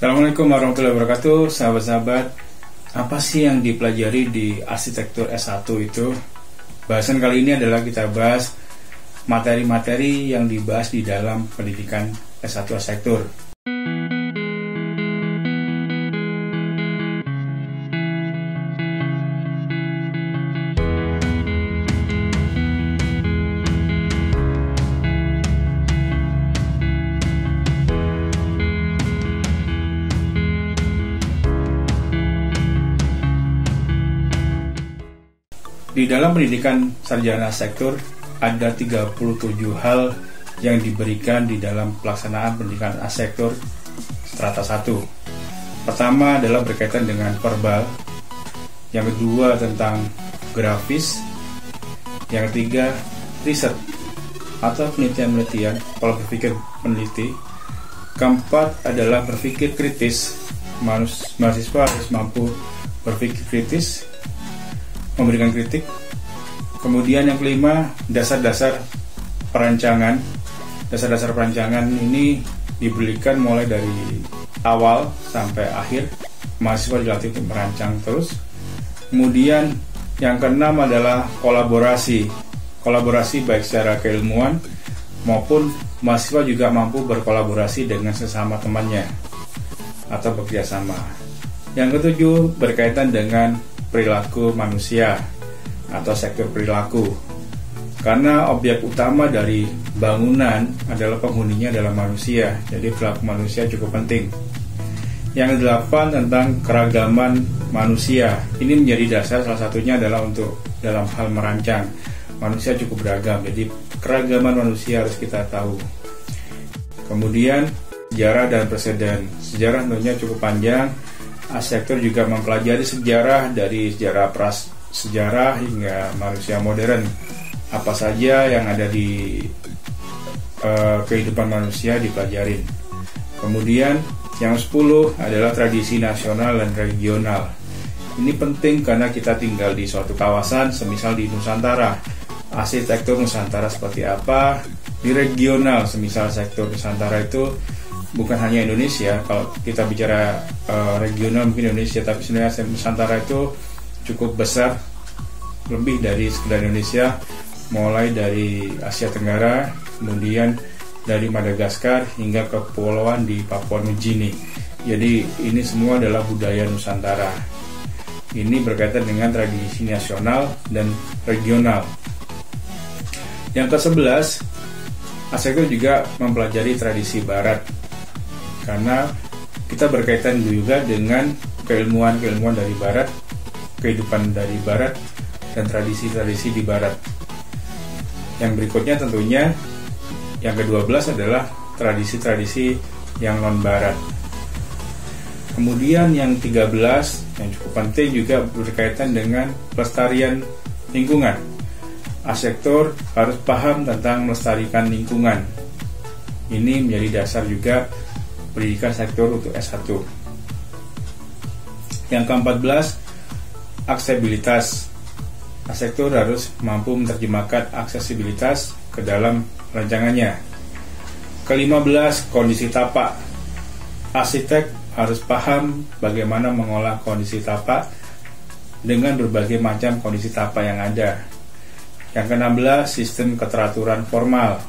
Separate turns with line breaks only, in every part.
Assalamualaikum warahmatullahi wabarakatuh, sahabat-sahabat. Apa sih yang dipelajari di arsitektur S1 itu? Bahasan kali ini adalah kita bahas materi-materi yang dibahas di dalam pendidikan S1 arsitektur. Di dalam pendidikan sarjana arsitektur ada 37 hal yang diberikan di dalam pelaksanaan pendidikan arsitektur strata 1. Pertama adalah berkaitan dengan verbal, yang kedua tentang grafis, yang ketiga riset atau penelitian-penelitian, pola berpikir peneliti, keempat adalah berpikir kritis, mahasiswa harus mampu berpikir kritis, memberikan kritik. Kemudian yang kelima, dasar-dasar perancangan. Dasar-dasar perancangan ini diberikan mulai dari awal sampai akhir. Mahasiswa dilatih untuk merancang terus. Kemudian yang keenam adalah kolaborasi. Kolaborasi baik secara keilmuan maupun mahasiswa juga mampu berkolaborasi dengan sesama temannya atau bekerjasama. Yang ketujuh berkaitan dengan perilaku manusia atau sektor perilaku, karena objek utama dari bangunan adalah penghuninya adalah manusia, jadi perilaku manusia cukup penting. Yang kedelapan tentang keragaman manusia, ini menjadi dasar, salah satunya adalah untuk dalam hal merancang. Manusia cukup beragam, jadi keragaman manusia harus kita tahu. Kemudian sejarah dan preseden. Sejarah tentunya cukup panjang. Arsitektur juga mempelajari sejarah dari sejarah prasejarah hingga manusia modern. Apa saja yang ada di kehidupan manusia dipelajarin. Kemudian yang 10 adalah tradisi nasional dan regional. Ini penting karena kita tinggal di suatu kawasan, semisal di Nusantara. Arsitektur Nusantara seperti apa? Di regional, semisal sektor Nusantara itu bukan hanya Indonesia. Kalau kita bicara regional mungkin Indonesia, tapi sebenarnya Nusantara itu cukup besar, lebih dari sekedar Indonesia, mulai dari Asia Tenggara, kemudian dari Madagaskar hingga ke kepulauan di Papua Nugini. Jadi ini semua adalah budaya Nusantara. Ini berkaitan dengan tradisi nasional dan regional. Yang ke-11, arsitektur juga mempelajari tradisi Barat, karena kita berkaitan juga dengan keilmuan dari Barat, kehidupan dari Barat, dan tradisi-tradisi di Barat. Yang berikutnya tentunya yang ke-12 adalah tradisi-tradisi yang non-Barat. Kemudian yang 13 yang cukup penting juga berkaitan dengan pelestarian lingkungan. Arsitektur harus paham tentang melestarikan lingkungan. Ini menjadi dasar juga pendidikan sektor untuk S1. Yang ke-14, aksesibilitas. Arsitektur harus mampu menerjemahkan aksesibilitas ke dalam rancangannya. Ke-15, kondisi tapak. Arsitek harus paham bagaimana mengolah kondisi tapak dengan berbagai macam kondisi tapak yang ada. Yang ke-16, sistem keteraturan formal.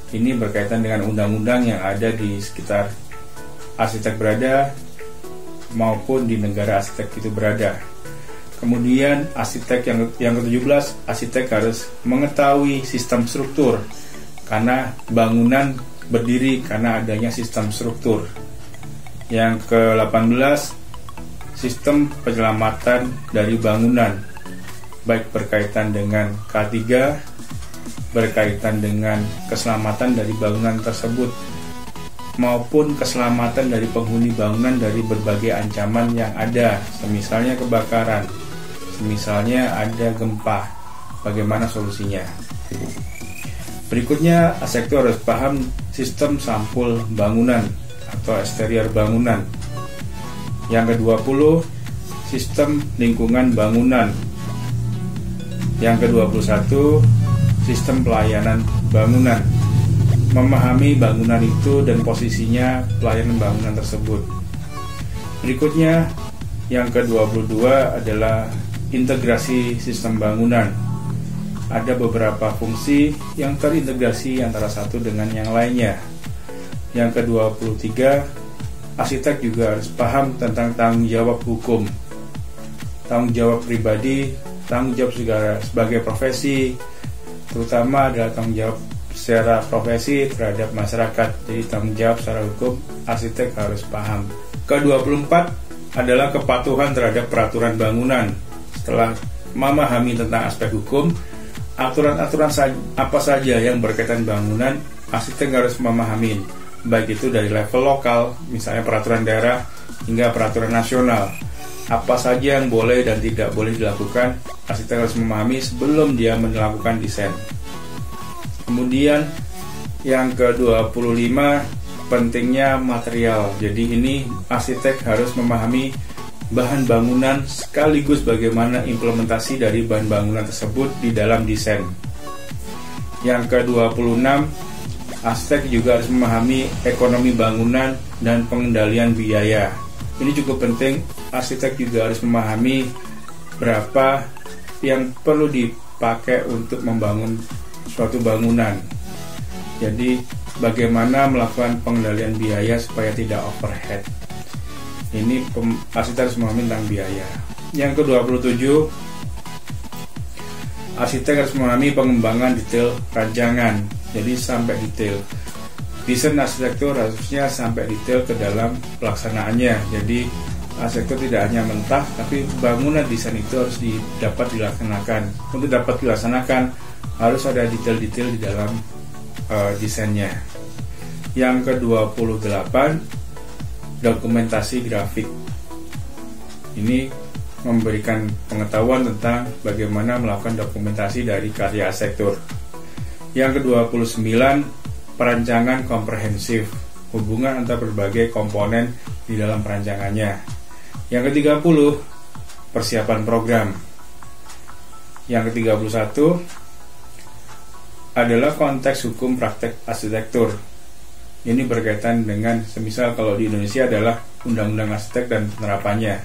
Ini berkaitan dengan undang-undang yang ada di sekitar arsitek berada maupun di negara arsitek itu berada. Kemudian arsitek yang ke-17, arsitek harus mengetahui sistem struktur, karena bangunan berdiri karena adanya sistem struktur. Yang ke-18, sistem penyelamatan dari bangunan, baik berkaitan dengan K3, berkaitan dengan keselamatan dari bangunan tersebut maupun keselamatan dari penghuni bangunan dari berbagai ancaman yang ada, semisalnya kebakaran, semisalnya ada gempa, bagaimana solusinya. Berikutnya, arsitektur harus paham sistem sampul bangunan atau eksterior bangunan. Yang ke-20, sistem lingkungan bangunan. Yang ke-21, sistem pelayanan bangunan. memahami bangunan itu dan posisinya pelayanan bangunan tersebut. Berikutnya, yang ke-22 adalah integrasi sistem bangunan. Ada beberapa fungsi yang terintegrasi antara satu dengan yang lainnya. Yang ke-23, arsitek juga harus paham tentang tanggung jawab hukum, tanggung jawab pribadi, tanggung jawab sebagai profesi, terutama adalah tanggung jawab secara profesi terhadap masyarakat. Jadi tanggung jawab secara hukum arsitek harus paham. Ke-24 adalah kepatuhan terhadap peraturan bangunan. Setelah memahami tentang aspek hukum, aturan-aturan apa saja yang berkaitan bangunan, arsitek harus memahami, baik itu dari level lokal, misalnya peraturan daerah, hingga peraturan nasional. Apa saja yang boleh dan tidak boleh dilakukan, arsitek harus memahami sebelum dia melakukan desain. Kemudian yang ke-25, pentingnya material. Jadi ini arsitek harus memahami bahan bangunan sekaligus bagaimana implementasi dari bahan bangunan tersebut di dalam desain. Yang ke-26, arsitek juga harus memahami ekonomi bangunan dan pengendalian biaya. Ini cukup penting, arsitek juga harus memahami berapa yang perlu dipakai untuk membangun suatu bangunan. Jadi bagaimana melakukan pengendalian biaya supaya tidak overhead. Ini arsitek harus memahami tentang biaya. Yang ke-27, arsitek harus memahami pengembangan detail rancangan. Jadi sampai detail. Desain arsitektur harusnya sampai detail ke dalam pelaksanaannya. Jadi arsitektur tidak hanya mentah, tapi bangunan desain itu harus dapat dilaksanakan. Untuk dapat dilaksanakan harus ada detail-detail di dalam desainnya. Yang ke-28, dokumentasi grafik. Ini memberikan pengetahuan tentang bagaimana melakukan dokumentasi dari karya arsitektur. Yang ke-29, perancangan komprehensif, hubungan antara berbagai komponen di dalam perancangannya. Yang ke-30, persiapan program. Yang ke-31 adalah konteks hukum praktek arsitektur. Ini berkaitan dengan, semisal kalau di Indonesia adalah Undang-Undang Arsitek dan penerapannya.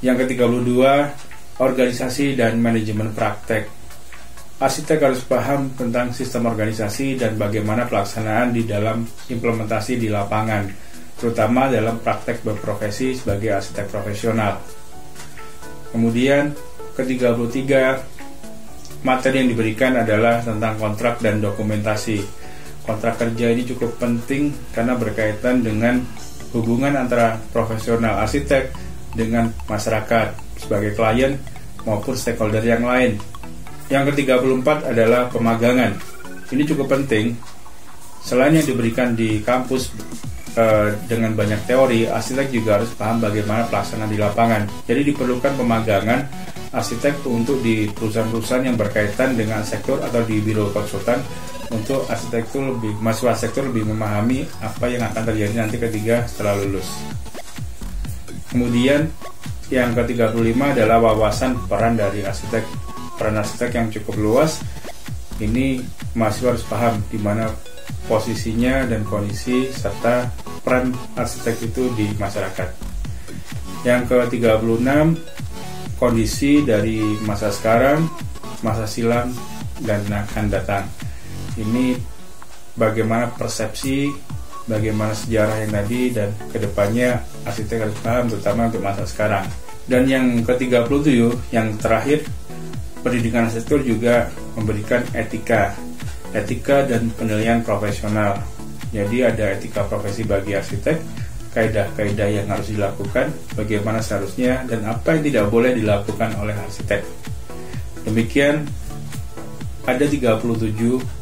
Yang ke-32, organisasi dan manajemen praktek. Arsitek harus paham tentang sistem organisasi dan bagaimana pelaksanaan di dalam implementasi di lapangan, terutama dalam praktek berprofesi sebagai arsitek profesional. Kemudian ke-33, materi yang diberikan adalah tentang kontrak dan dokumentasi. Kontrak kerja ini cukup penting karena berkaitan dengan hubungan antara profesional arsitek dengan masyarakat sebagai klien maupun stakeholder yang lain. Yang ke-34 adalah pemagangan. Ini cukup penting. Selain yang diberikan di kampus dengan banyak teori, arsitek juga harus paham bagaimana pelaksanaan di lapangan. Jadi diperlukan pemagangan arsitek untuk di perusahaan-perusahaan yang berkaitan dengan sektor atau di biro konsultan, untuk mahasiswa arsitektur lebih memahami apa yang akan terjadi nanti ketika setelah lulus. Kemudian yang ke-35 adalah wawasan peran dari arsitek. Peran arsitek yang cukup luas. Ini mahasiswa harus paham di mana posisinya dan kondisi serta peran arsitek itu di masyarakat. Yang ke-36, kondisi dari masa sekarang, masa silam, dan akan datang. Ini bagaimana persepsi, bagaimana sejarah yang tadi, dan kedepannya arsitek harus paham terutama untuk masa sekarang. Dan yang ke-37, yang terakhir, pendidikan arsitektur juga memberikan etika dan penilaian profesional. Jadi ada etika profesi bagi arsitek, kaidah-kaidah yang harus dilakukan, bagaimana seharusnya, dan apa yang tidak boleh dilakukan oleh arsitek. Demikian, ada 37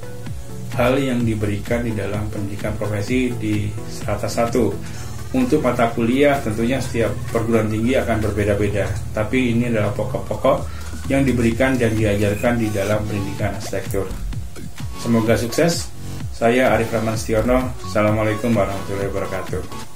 hal yang diberikan di dalam pendidikan profesi di strata 1. Untuk mata kuliah tentunya setiap perguruan tinggi akan berbeda-beda, tapi ini adalah pokok-pokok yang diberikan dan diajarkan di dalam pendidikan arsitektur. Semoga sukses. Saya Arif Rahman Setiono. Assalamualaikum warahmatullahi wabarakatuh.